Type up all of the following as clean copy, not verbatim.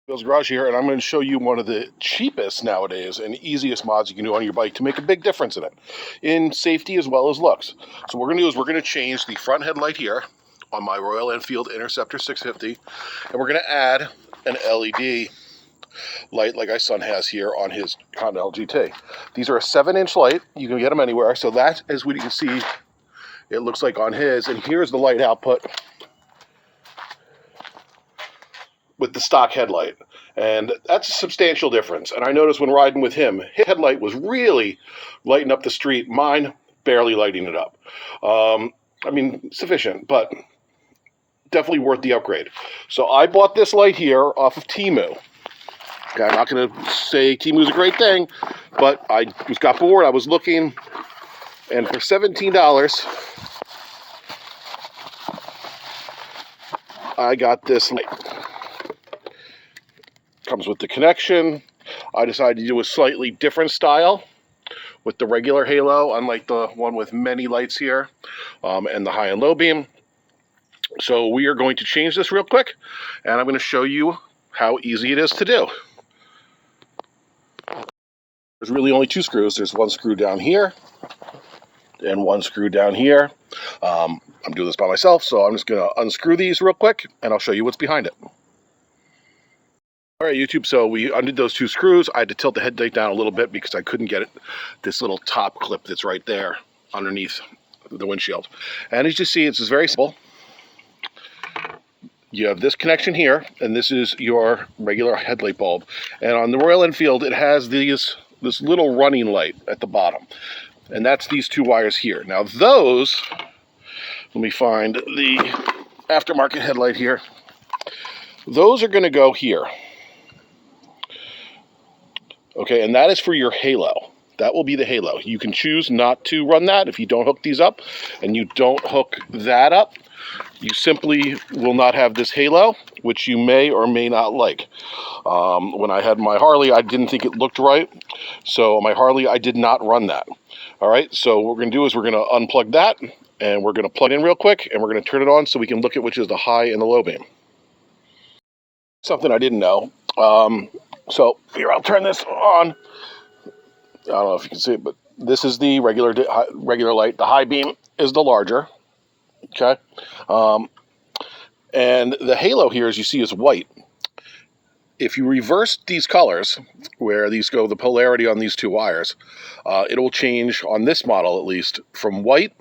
Bill's Garage here, and I'm going to show you one of the cheapest nowadays and easiest mods you can do on your bike to make a big difference in it, in safety as well as looks. So what we're going to do is we're going to change the front headlight here on my Royal Enfield Interceptor 650, and we're going to add an LED light like my son has here on his Continental GT. These are a 7-inch light. You can get them anywhere. So that is what you can see it looks like on his, and here's the light output with the stock headlight, and that's a substantial difference. And I noticed when riding with him, his headlight was really lighting up the street, mine barely lighting it up. I mean, sufficient, but definitely worth the upgrade. So I bought this light here off of Temu. Okay, I'm not going to say Temu's a great thing, but I just got bored, I was looking, and for $17, I got this light. Comes with the connection. I decided to do a slightly different style with the regular halo, unlike the one with many lights here, and the high and low beam. So we are going to change this real quick, and I'm going to show you how easy it is to do. There's really only 2 screws. There's one screw down here and one screw down here. I'm doing this by myself, so I'm just going to unscrew these real quick, and I'll show you what's behind it. All right, YouTube, so we undid those 2 screws. I had to tilt the headlight down a little bit because I couldn't get it, this little top clip that's right there underneath the windshield. And as you see, it's just very simple. You have this connection here, and this is your regular headlight bulb. And on the Royal Enfield, it has this little running light at the bottom. And that's these 2 wires here. Now those, let me find the aftermarket headlight here. Those are going to go here. Okay, and that is for your halo. That will be the halo. You can choose not to run that if you don't hook these up, and you don't hook that up. You simply will not have this halo, which you may or may not like. When I had my Harley, I didn't think it looked right. So my Harley, I did not run that. All right, so what we're going to do is we're going to unplug that, and we're going to plug in real quick, and we're going to turn it on so we can look at which is the high and the low beam. Something I didn't know. So here, I'll turn this on. I don't know if you can see it, but this is the regular light. The high beam is the larger. Okay. And the halo here, as you see, is white. If you reverse these colors, where these go, the polarity on these 2 wires, it will change, on this model at least, from white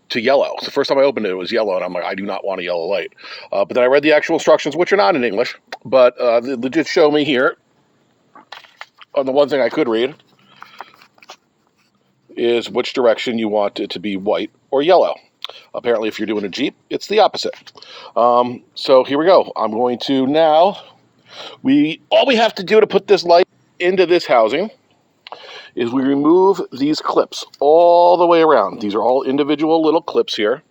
to yellow. So the first time I opened it, it was yellow, and I'm like, I do not want a yellow light. But then I read the actual instructions, which are not in English, but they legit show me here, on the one thing I could read, is which direction you want it to be, white or yellow. Apparently, if you're doing a Jeep, it's the opposite. So here we go. I'm going to now, all we have to do to put this light into this housing is we remove these clips all the way around. These are all individual little clips here.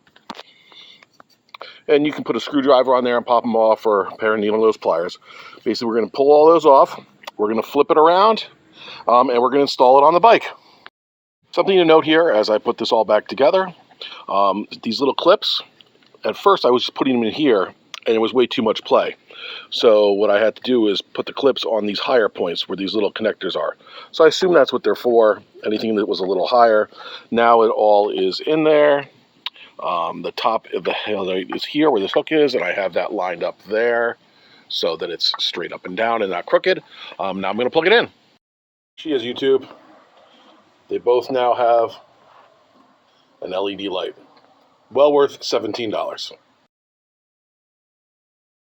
And you can put a screwdriver on there and pop them off, or a pair of needle nose pliers. Basically, we're going to pull all those off. We're going to flip it around, and we're going to install it on the bike. Something to note here as I put this all back together, these little clips, at first I was just putting them in here, and it was way too much play. So what I had to do is put the clips on these higher points where these little connectors are. So I assume that's what they're for, anything that was a little higher. Now it all is in there. The top of the headlight is here where this hook is, and I have that lined up there so that it's straight up and down and not crooked. Now I'm going to plug it in. She is YouTube. They both now have an LED light. Well worth $17.